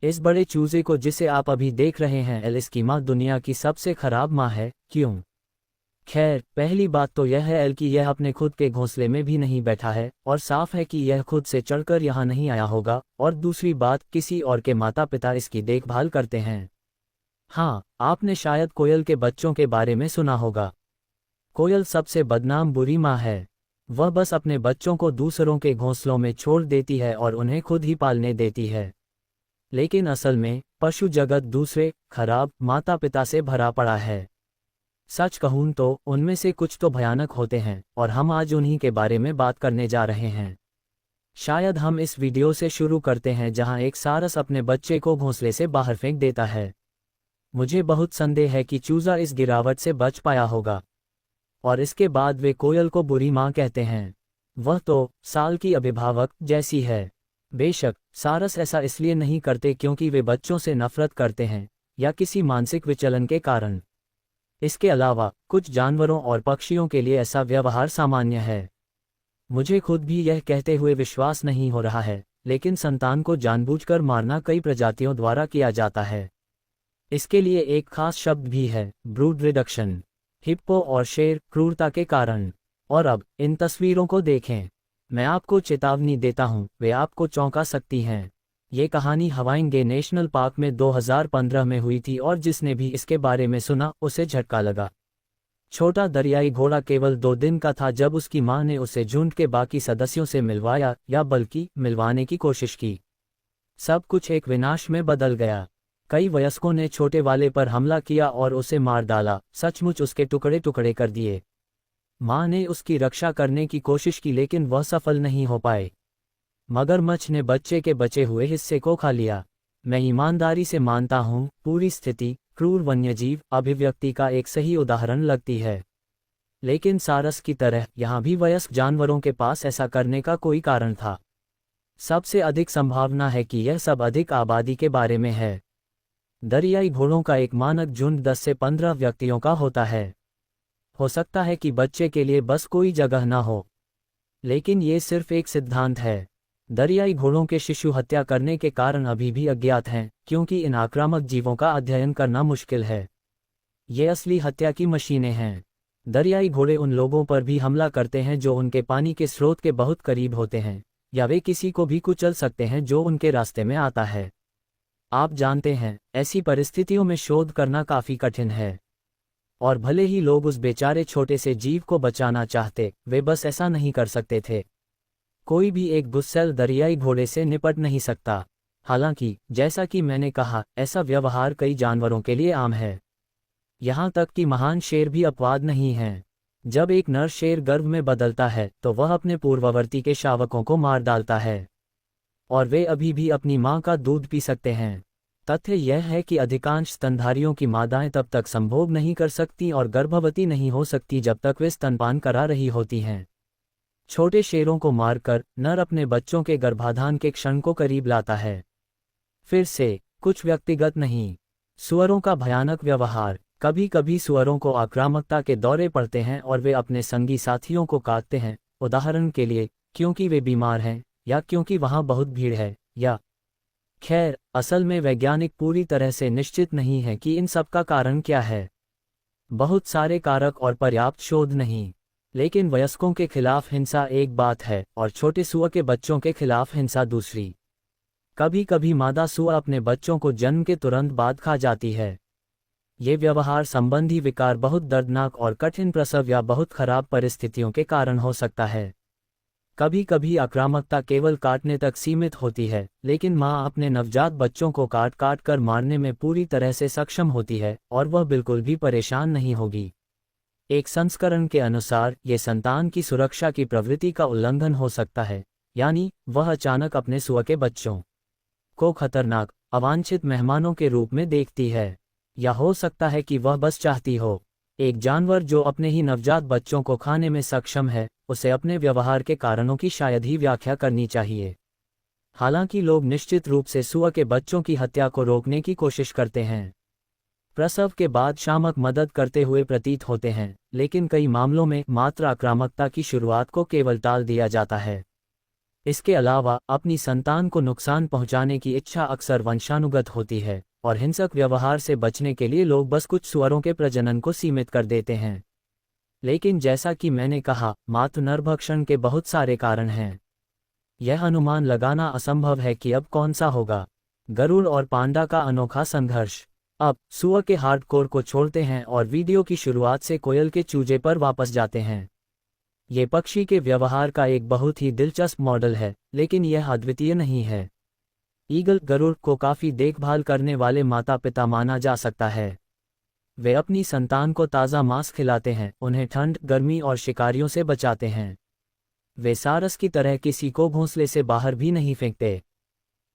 इस बड़े चूजे को जिसे आप अभी देख रहे हैं एल, इसकी माँ दुनिया की सबसे खराब माँ है। क्यों? खैर, पहली बात तो यह है एल कि यह अपने खुद के घोंसले में भी नहीं बैठा है और साफ है कि यह खुद से चढ़कर यहाँ नहीं आया होगा। और दूसरी बात, किसी और के माता पिता इसकी देखभाल करते हैं। हाँ, आपने शायद कोयल के बच्चों के बारे में सुना होगा। कोयल सबसे बदनाम बुरी माँ है। वह बस अपने बच्चों को दूसरों के घोंसलों में छोड़ देती है और उन्हें खुद ही पालने देती है। लेकिन असल में पशु जगत दूसरे खराब माता पिता से भरा पड़ा है। सच कहूं तो उनमें से कुछ तो भयानक होते हैं और हम आज उन्हीं के बारे में बात करने जा रहे हैं। शायद हम इस वीडियो से शुरू करते हैं जहां एक सारस अपने बच्चे को घोंसले से बाहर फेंक देता है। मुझे बहुत संदेह है कि चूजा इस गिरावट से बच पाया होगा। और इसके बाद वे कोयल को बुरी माँ कहते हैं। वह तो साल की अभिभावक जैसी है। बेशक सारस ऐसा इसलिए नहीं करते क्योंकि वे बच्चों से नफरत करते हैं या किसी मानसिक विचलन के कारण। इसके अलावा कुछ जानवरों और पक्षियों के लिए ऐसा व्यवहार सामान्य है। मुझे खुद भी यह कहते हुए विश्वास नहीं हो रहा है, लेकिन संतान को जानबूझकर मारना कई प्रजातियों द्वारा किया जाता है। इसके लिए एक खास शब्द भी है, ब्रूड रिडक्शन। हिप्पो और शेर क्रूरता के कारण। और अब इन तस्वीरों को देखें। मैं आपको चेतावनी देता हूं, वे आपको चौंका सकती हैं। ये कहानी हवाई नेशनल पार्क में 2015 में हुई थी और जिसने भी इसके बारे में सुना उसे झटका लगा। छोटा दरियाई घोड़ा केवल 2 दिन का था जब उसकी मां ने उसे झुंड के बाकी सदस्यों से मिलवाया या बल्कि मिलवाने की कोशिश की। सब कुछ एक विनाश में बदल गया। कई वयस्कों ने छोटे वाले पर हमला किया और उसे मार डाला, सचमुच उसके टुकड़े टुकड़े कर दिए। मां ने उसकी रक्षा करने की कोशिश की लेकिन वह सफल नहीं हो पाए। मगरमच्छ ने बच्चे के बचे हुए हिस्से को खा लिया। मैं ईमानदारी से मानता हूं, पूरी स्थिति क्रूर वन्यजीव अभिव्यक्ति का एक सही उदाहरण लगती है। लेकिन सारस की तरह यहां भी वयस्क जानवरों के पास ऐसा करने का कोई कारण था। सबसे अधिक संभावना है कि यह सब अधिक आबादी के बारे में है। दरियाई घोड़ों का एक मानक झुंड 10 से 15 व्यक्तियों का होता है। हो सकता है कि बच्चे के लिए बस कोई जगह ना हो, लेकिन ये सिर्फ एक सिद्धांत है। दरियाई घोड़ों के शिशु हत्या करने के कारण अभी भी अज्ञात हैं, क्योंकि इन आक्रामक जीवों का अध्ययन करना मुश्किल है। ये असली हत्या की मशीनें हैं। दरियाई घोड़े उन लोगों पर भी हमला करते हैं जो उनके पानी के स्रोत के बहुत करीब होते हैं, या वे किसी को भी कुचल सकते हैं जो उनके रास्ते में आता है। आप जानते हैं, ऐसी परिस्थितियों में शोध करना काफी कठिन है। और भले ही लोग उस बेचारे छोटे से जीव को बचाना चाहते, वे बस ऐसा नहीं कर सकते थे। कोई भी एक गुस्सैल दरियाई घोड़े से निपट नहीं सकता। हालांकि जैसा कि मैंने कहा, ऐसा व्यवहार कई जानवरों के लिए आम है। यहाँ तक कि महान शेर भी अपवाद नहीं हैं। जब एक नर शेर गर्भ में बदलता है तो वह अपने पूर्ववर्ती के शावकों को मार डालता है, और वे अभी भी अपनी मां का दूध पी सकते हैं। तथ्य यह है कि अधिकांश स्तनधारियों की मादाएं तब तक संभोग नहीं कर सकती और गर्भवती नहीं हो सकती जब तक वे स्तनपान करा रही होती हैं। छोटे शेरों को मारकर नर अपने बच्चों के गर्भाधान के क्षण को करीब लाता है। फिर से कुछ व्यक्तिगत नहीं। सुअरों का भयानक व्यवहार। कभी कभी सुअरों को आक्रामकता के दौरे पड़ते हैं और वे अपने संगी साथियों को काटते हैं, उदाहरण के लिए क्योंकि वे बीमार हैं, या क्योंकि वहां बहुत भीड़ है, या खैर, असल में वैज्ञानिक पूरी तरह से निश्चित नहीं है कि इन सब का कारण क्या है। बहुत सारे कारक और पर्याप्त शोध नहीं। लेकिन वयस्कों के खिलाफ हिंसा एक बात है और छोटे सुअर के बच्चों के खिलाफ हिंसा दूसरी। कभी कभी मादा सुअर अपने बच्चों को जन्म के तुरंत बाद खा जाती है। ये व्यवहार संबंधी विकार बहुत दर्दनाक और कठिन प्रसव या बहुत खराब परिस्थितियों के कारण हो सकता है। कभी कभी आक्रामकता केवल काटने तक सीमित होती है, लेकिन मां अपने नवजात बच्चों को काट काट कर मारने में पूरी तरह से सक्षम होती है और वह बिल्कुल भी परेशान नहीं होगी। एक संस्करण के अनुसार ये संतान की सुरक्षा की प्रवृत्ति का उल्लंघन हो सकता है, यानी वह अचानक अपने सुअर के बच्चों को खतरनाक अवांछित मेहमानों के रूप में देखती है। या हो सकता है कि वह बस चाहती हो। एक जानवर जो अपने ही नवजात बच्चों को खाने में सक्षम है, उसे अपने व्यवहार के कारणों की शायद ही व्याख्या करनी चाहिए। हालांकि लोग निश्चित रूप से सुअर के बच्चों की हत्या को रोकने की कोशिश करते हैं। प्रसव के बाद शामक मदद करते हुए प्रतीत होते हैं, लेकिन कई मामलों में मात्र आक्रामकता की शुरुआत को केवल टाल दिया जाता है। इसके अलावा अपनी संतान को नुकसान पहुंचाने की इच्छा अक्सर वंशानुगत होती है, और हिंसक व्यवहार से बचने के लिए लोग बस कुछ सुअरों के प्रजनन को सीमित कर देते हैं। लेकिन जैसा कि मैंने कहा, मातृ नरभक्षण के बहुत सारे कारण हैं। यह अनुमान लगाना असंभव है कि अब कौन सा होगा। गरुड़ और पांडा का अनोखा संघर्ष। अब सुअर के हार्डकोर को छोड़ते हैं और वीडियो की शुरुआत से कोयल के चूजे पर वापस जाते हैं। ये पक्षी के व्यवहार का एक बहुत ही दिलचस्प मॉडल है, लेकिन यह अद्वितीय नहीं है। ईगल गरुड़ को काफ़ी देखभाल करने वाले माता पिता माना जा सकता है। वे अपनी संतान को ताज़ा मांस खिलाते हैं, उन्हें ठंड, गर्मी और शिकारियों से बचाते हैं। वे सारस की तरह किसी को घोंसले से बाहर भी नहीं फेंकते,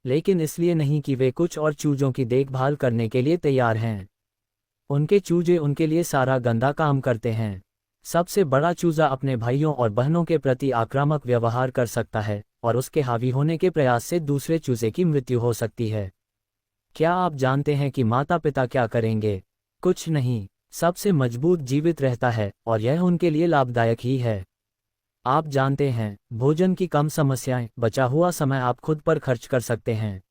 लेकिन इसलिए नहीं कि वे कुछ और चूजों की देखभाल करने के लिए तैयार हैं। उनके चूजे उनके लिए सारा गंदा काम करते हैं। सबसे बड़ा चूजा अपने भाइयों और बहनों के प्रति आक्रामक व्यवहार कर सकता है, और उसके हावी होने के प्रयास से दूसरे चूजे की मृत्यु हो सकती है। क्या आप जानते हैं कि माता पिता क्या करेंगे? कुछ नहीं। सबसे मजबूत जीवित रहता है, और यह उनके लिए लाभदायक ही है। आप जानते हैं, भोजन की कम समस्याएं, बचा हुआ समय आप खुद पर खर्च कर सकते हैं।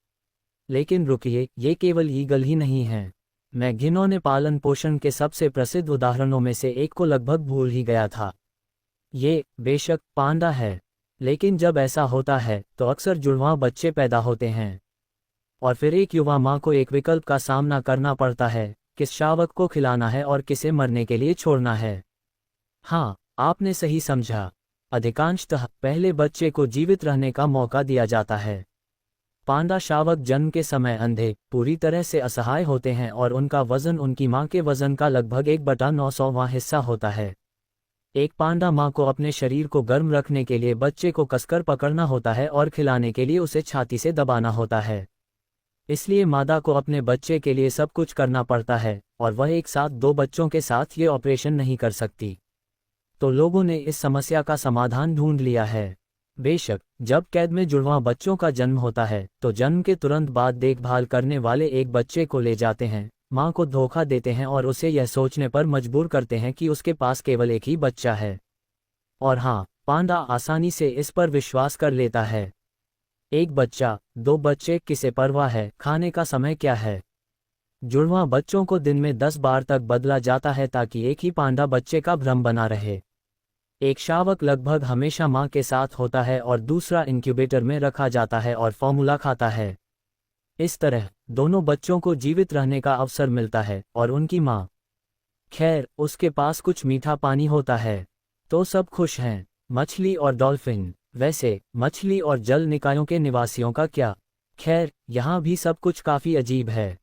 लेकिन रुकिए, ये केवल ईगल ही नहीं हैं। मैं घिनौने पालन पोषण के सबसे प्रसिद्ध उदाहरणों में से एक को लगभग भूल ही गया था। ये बेशक पांडा है, लेकिन जब ऐसा होता है तो अक्सर जुड़वां बच्चे पैदा होते हैं, और फिर एक युवा माँ को एक विकल्प का सामना करना पड़ता है, किस शावक को खिलाना है और किसे मरने के लिए छोड़ना है। हाँ, आपने सही समझा। अधिकांशतः पहले बच्चे को जीवित रहने का मौका दिया जाता है। पांडा शावक जन्म के समय अंधे, पूरी तरह से असहाय होते हैं, और उनका वजन उनकी मां के वजन का लगभग 1/900वां हिस्सा होता है। एक पांडा मां को अपने शरीर को गर्म रखने के लिए बच्चे को कसकर पकड़ना होता है और खिलाने के लिए उसे छाती से दबाना होता है। इसलिए मादा को अपने बच्चे के लिए सब कुछ करना पड़ता है, और वह एक साथ 2 बच्चों के साथ ये ऑपरेशन नहीं कर सकती। तो लोगों ने इस समस्या का समाधान ढूंढ लिया है। बेशक, जब कैद में जुड़वां बच्चों का जन्म होता है तो जन्म के तुरंत बाद देखभाल करने वाले एक बच्चे को ले जाते हैं, मां को धोखा देते हैं और उसे यह सोचने पर मजबूर करते हैं कि उसके पास केवल एक ही बच्चा है। और हाँ, पांडा आसानी से इस पर विश्वास कर लेता है। एक बच्चा, 2 बच्चे, किसे परवाह है खाने का समय क्या है। जुड़वां बच्चों को दिन में 10 बार तक बदला जाता है ताकि एक ही पांडा बच्चे का भ्रम बना रहे। एक शावक लगभग हमेशा मां के साथ होता है और दूसरा इंक्यूबेटर में रखा जाता है और फॉर्मूला खाता है। इस तरह दोनों बच्चों को जीवित रहने का अवसर मिलता है, और उनकी मां, खैर, उसके पास कुछ मीठा पानी होता है। तो सब खुश हैं। मछली और डॉल्फिन। वैसे मछली और जल निकायों के निवासियों का क्या? खैर, यहाँ भी सब कुछ काफी अजीब है।